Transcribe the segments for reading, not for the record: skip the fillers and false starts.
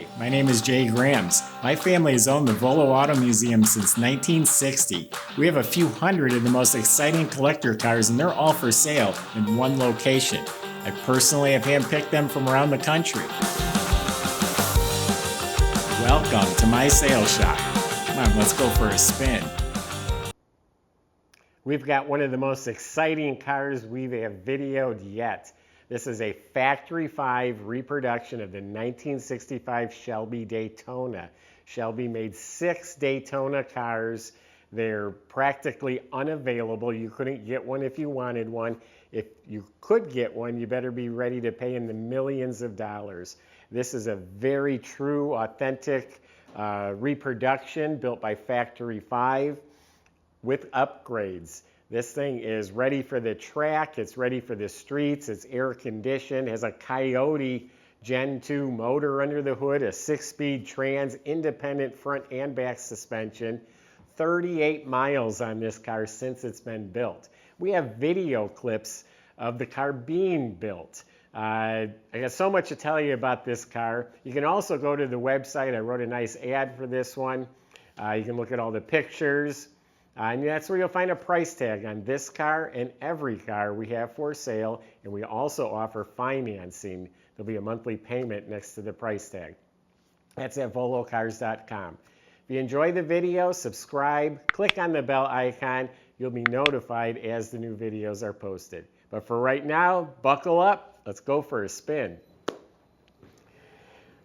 Hi, my name is Jay Grams. My family has owned the Volo Auto Museum since 1960. We have a few hundred of the most exciting collector cars, and they're all for sale in one location. I personally have handpicked them from around the country. Welcome to my sales shop. Come on, let's go for a spin. We've got one of the most exciting cars we have videoed yet. This is a Factory 5 reproduction of the 1965 Shelby Daytona. Shelby made 6 Daytona cars. They're practically unavailable. You couldn't get one if you wanted one. If you could get one, you better be ready to pay in the millions of dollars. This is a very true, authentic reproduction built by Factory 5 with upgrades. This thing is ready for the track, it's ready for the streets, it's air conditioned, has a Coyote Gen 2 motor under the hood, a 6-speed trans, independent front and back suspension, 38 miles on this car since it's been built. We have video clips of the car being built. I got so much to tell you about this car. You can also go to the website. I wrote a nice ad for this one. You can look at all the pictures. And that's where you'll find a price tag on this car and every car we have for sale. And we also offer financing. There'll be a monthly payment next to the price tag. That's at volocars.com. If you enjoy the video, subscribe, click on the bell icon. You'll be notified as the new videos are posted. But for right now, buckle up. Let's go for a spin.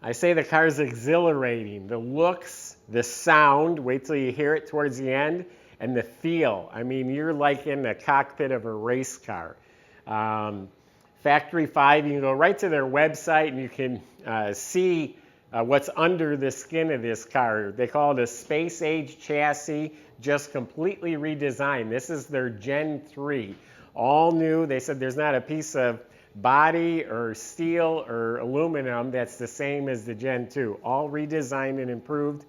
I say the car's exhilarating. The looks, the sound, wait till you hear it towards the end, and the feel. I mean, you're like in the cockpit of a race car. Factory 5, you can go right to their website and you can see what's under the skin of this car. They call it a space age chassis, just completely redesigned. This is their Gen 3, all new. They said there's not a piece of body or steel or aluminum that's the same as the Gen 2. All redesigned and improved,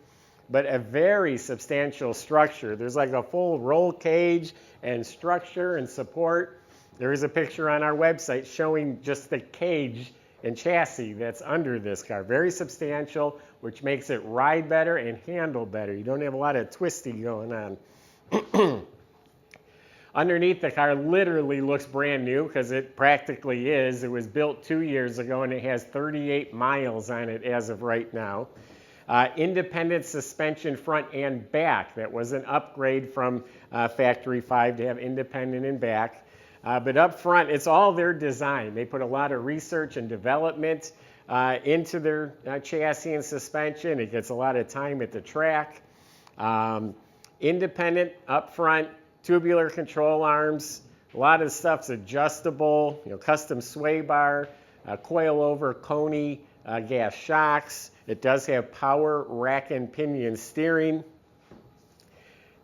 but a very substantial structure. There's like a full roll cage and structure and support. There is a picture on our website showing just the cage and chassis that's under this car. Very substantial, which makes it ride better and handle better. You don't have a lot of twisty going on. Underneath, the car literally looks brand new because it practically is. It was built 2 years ago and it has 38 miles on it as of right now. Independent suspension front and back. That was an upgrade from Factory 5 to have independent and back. But up front, it's all their design. They put a lot of research and development into their chassis and suspension. It gets a lot of time at the track. Independent up front, tubular control arms. A lot of stuff's adjustable. Custom sway bar, coil-over Coney gas shocks. It does have power rack and pinion steering.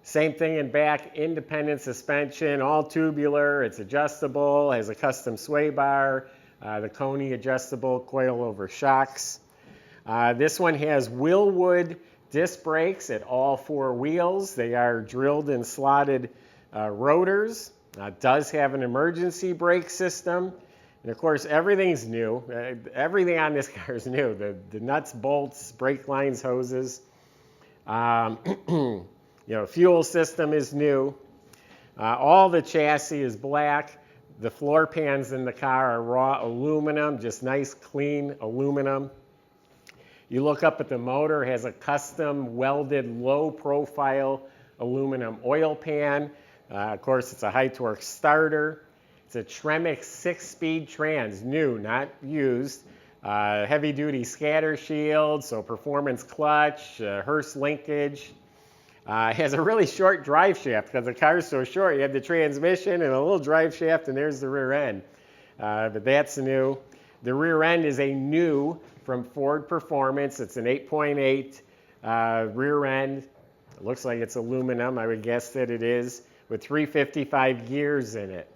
Same thing in back, independent suspension, all tubular. It's adjustable, has a custom sway bar, the Coney adjustable coil-over shocks. This one has Willwood disc brakes at all 4 wheels. They are drilled and slotted rotors. Does have an emergency brake system. And of course, everything's new. Everything on this car is new. The nuts, bolts, brake lines, hoses. Fuel system is new. All the chassis is black. The floor pans in the car are raw aluminum, just nice, clean aluminum. You look up at the motor, it has a custom welded low-profile aluminum oil pan. Of course, it's a high-torque starter. It's a Tremec 6-speed trans, new, not used. Heavy-duty scatter shield, so performance clutch, Hurst linkage. It has a really short drive shaft because the car's so short. You have the transmission and a little drive shaft, and there's the rear end. But that's new. The rear end is a new from Ford Performance. It's an 8.8 rear end. It looks like it's aluminum. I would guess that it is, with 355 gears in it.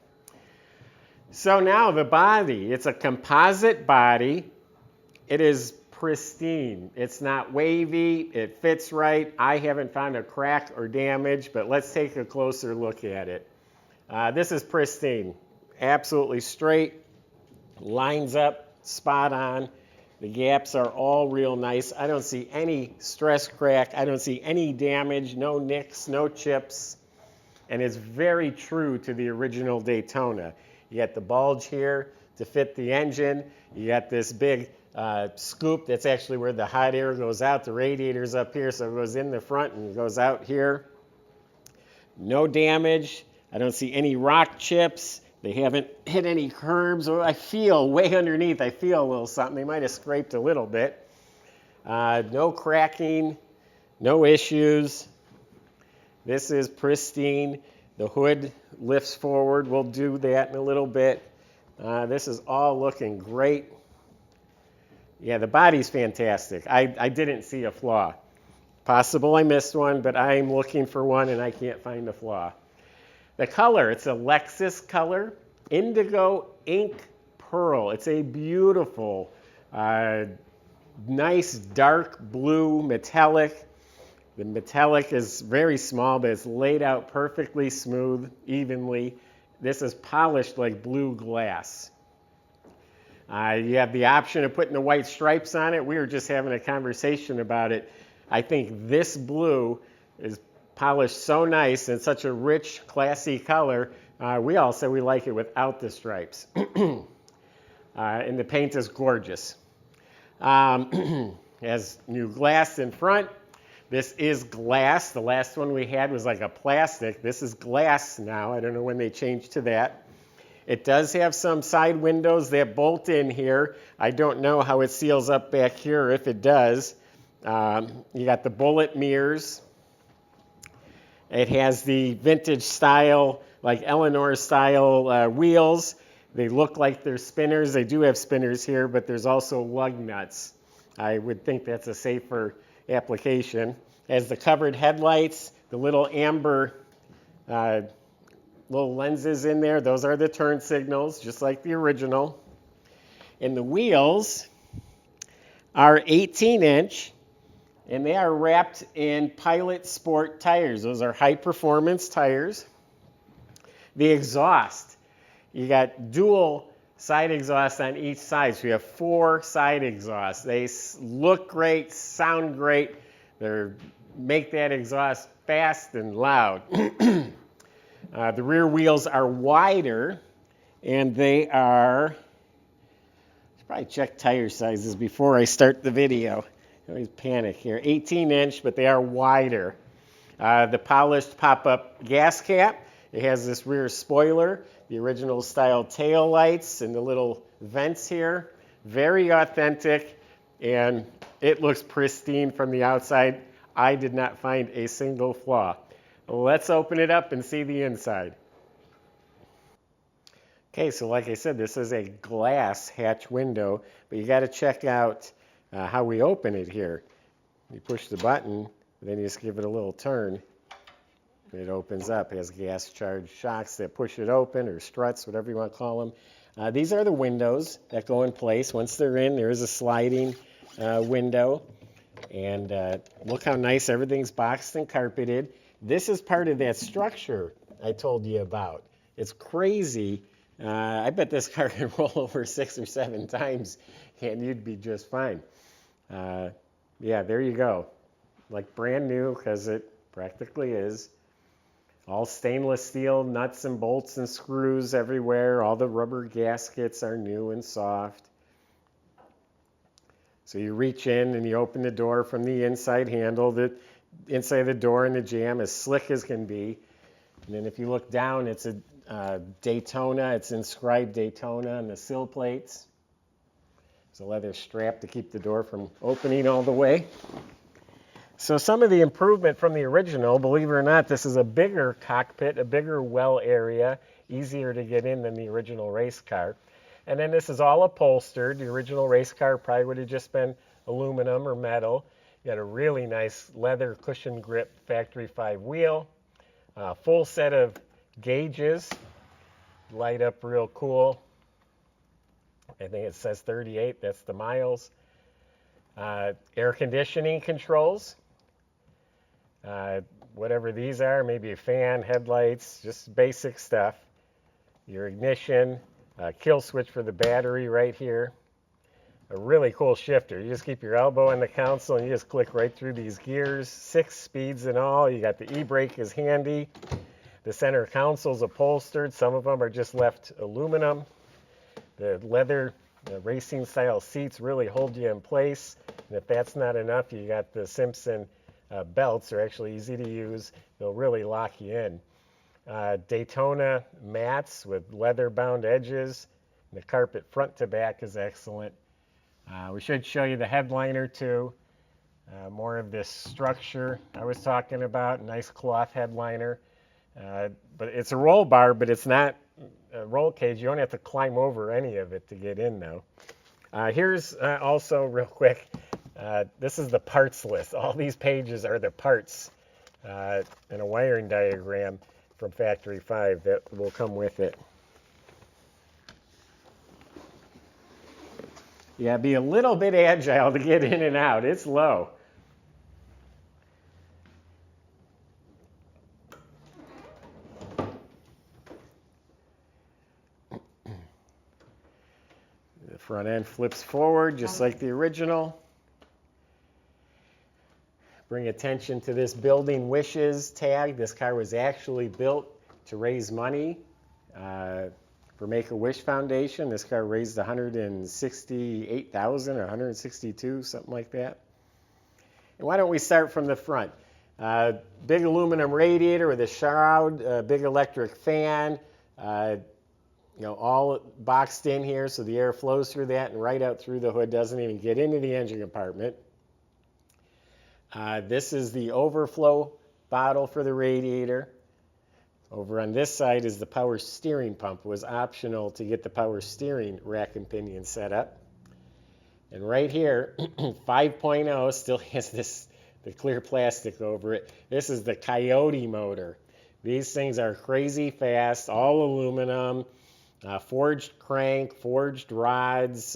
So now the body, it's a composite body. It is pristine. It's not wavy. It fits right. I haven't found a crack or damage, but let's take a closer look at it. This is pristine. Absolutely straight. Lines up, spot on. The gaps are all real nice. I don't see any stress crack. I don't see any damage, no nicks, no chips. And it's very true to the original Daytona. You got the bulge here to fit the engine. You got this big scoop that's actually where the hot air goes out. The radiator's up here, so it goes in the front and goes out here. No damage. I don't see any rock chips. They haven't hit any curbs. Oh, I feel way underneath, I feel a little something. They might have scraped a little bit. No cracking, no issues. This is pristine. The hood lifts forward. We'll do that in a little bit. This is all looking great. Yeah, the body's fantastic. I didn't see a flaw. Possible I missed one, but I'm looking for one and I can't find a flaw. The color, it's a Lexus color, Indigo Ink Pearl. It's a beautiful, nice dark blue metallic. The metallic is very small, but it's laid out perfectly smooth, evenly. This is polished like blue glass. You have the option of putting the white stripes on it. We were just having a conversation about it. I think this blue is polished so nice and such a rich, classy color. We all say we like it without the stripes. And the paint is gorgeous. Has new glass in front. This is glass. The last one we had was like a plastic. This is glass now. I don't know when they changed to that. It does have some side windows that bolt in here. I don't know how it seals up back here, if it does. You got the bullet mirrors. It has the vintage style, like Eleanor style wheels. They look like they're spinners. They do have spinners here, but there's also lug nuts. I would think that's a safer application. It has the covered headlights, the little amber little lenses in there. Those are the turn signals, just like the original. And the wheels are 18-inch. And they are wrapped in Pilot Sport tires. Those are high-performance tires. The exhaust, you got dual side exhaust on each side. So you have 4 side exhausts. They look great, sound great. They make that exhaust fast and loud. The rear wheels are wider, and they are, I should probably check tire sizes before I start the video. I always panic here. 18-inch, but they are wider. The polished pop-up gas cap. It has this rear spoiler, the original style tail lights, and the little vents here. Very authentic, and it looks pristine from the outside. I did not find a single flaw. Let's open it up and see the inside. Okay, so like I said, this is a glass hatch window, but you got to check out how we open it here. You push the button, then you just give it a little turn. It opens up. It has gas-charged shocks that push it open, or struts, whatever you want to call them. These are the windows that go in place. Once they're in, there is a sliding window. And look how nice everything's boxed and carpeted. This is part of that structure I told you about. It's crazy. I bet this car can roll over 6 or 7 times, and you'd be just fine. Yeah, there you go. Like brand new, because it practically is. All stainless steel, nuts and bolts and screws everywhere. All the rubber gaskets are new and soft. So you reach in and you open the door from the inside handle. The inside of the door and the jamb as slick as can be. And then if you look down, it's a Daytona. It's inscribed Daytona on the sill plates. There's a leather strap to keep the door from opening all the way. So some of the improvement from the original, believe it or not, this is a bigger cockpit, a bigger well area, easier to get in than the original race car. And then this is all upholstered. The original race car probably would have just been aluminum or metal. You got a really nice leather cushion grip factory 5 wheel. Full set of gauges, light up real cool. I think it says 38, that's the miles. Air conditioning controls. Whatever these are, maybe a fan, headlights, just basic stuff. Your ignition, kill switch for the battery right here. a really cool shifter. You just keep your elbow on the console and you just click right through these gears. 6 speeds in all. You got the e-brake is handy. The center console's upholstered. Some of them are just left aluminum. The leather racing style seats really hold you in place. And if that's not enough, you got the Simpson belts. They're actually easy to use. They'll really lock you in. Daytona mats with leather bound edges. The carpet front to back is excellent. We should show you the headliner too. More of this structure I was talking about. Nice cloth headliner. But it's a roll bar, but it's not a roll cage. You don't have to climb over any of it to get in though. Here's also real quick. This is the parts list. All these pages are the parts and a wiring diagram from Factory 5 that will come with it. Yeah, be a little bit agile to get in and out. It's low. The front end flips forward just like the original. Bring attention to this building wishes tag. This car was actually built to raise money for Make-A-Wish Foundation. This car raised $168,000 or $162,000, something like that. And why don't we start from the front? Big aluminum radiator with a shroud, big electric fan, all boxed in here so the air flows through that and right out through the hood, doesn't even get into the engine compartment. This is the overflow bottle for the radiator. Over on this side is the power steering pump. It was optional to get the power steering rack and pinion set up. And right here, 5.0 still has the clear plastic over it. This is the Coyote motor. These things are crazy fast, all aluminum, forged crank, forged rods,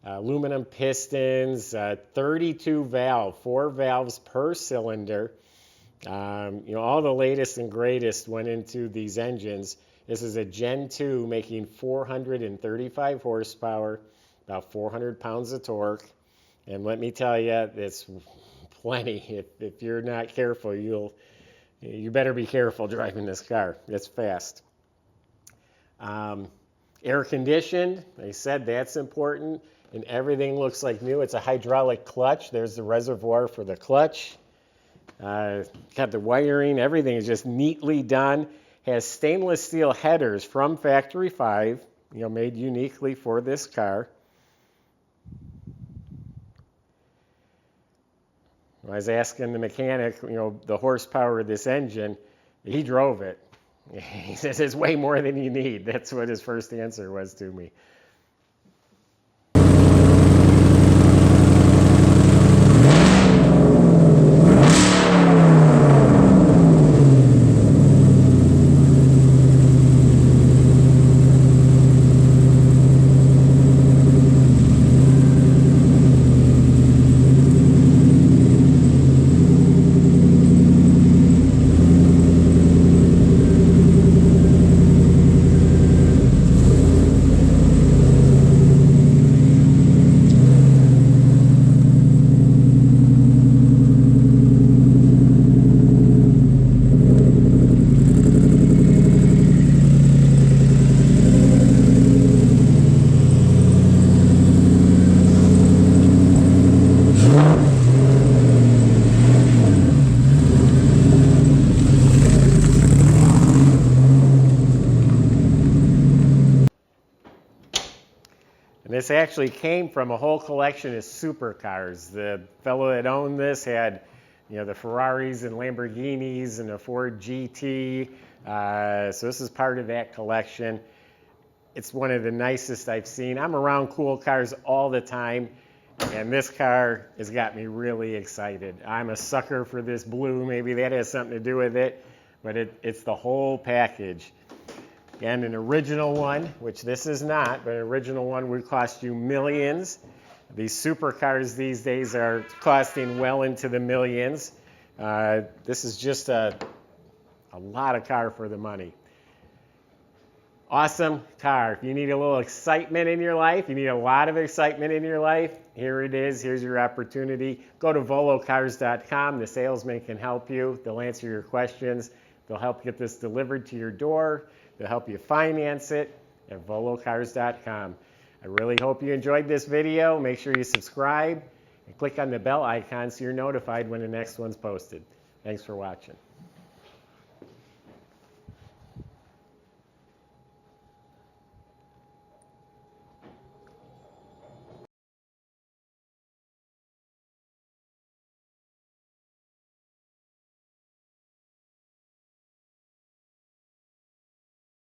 aluminum pistons, 32 valve, 4 valves per cylinder. All the latest and greatest went into these engines. This is a Gen 2 making 435 horsepower, about 400 pounds of torque. And let me tell you, it's plenty. If you're not careful, you better be careful driving this car. It's fast. Air conditioned, I said that's important. And everything looks like new. It's a hydraulic clutch. There's the reservoir for the clutch. Got the wiring. Everything is just neatly done. Has stainless steel headers from Factory 5, made uniquely for this car. I was asking the mechanic, the horsepower of this engine. He drove it. He says it's way more than you need. That's what his first answer was to me. This actually came from a whole collection of supercars. The fellow that owned this had, the Ferraris and Lamborghinis and a Ford GT. So this is part of that collection. It's one of the nicest I've seen. I'm around cool cars all the time, and this car has got me really excited. I'm a sucker for this blue. Maybe that has something to do with it, but it's the whole package. And an original one, which this is not, but an original one would cost you millions. These supercars these days are costing well into the millions. This is just a lot of car for the money. Awesome car. If you need a little excitement in your life, you need a lot of excitement in your life, here it is. Here's your opportunity. Go to volocars.com. The salesman can help you. They'll answer your questions. They'll help get this delivered to your door. They'll help you finance it at volocars.com. I really hope you enjoyed this video. Make sure you subscribe and click on the bell icon so you're notified when the next one's posted. Thanks for watching.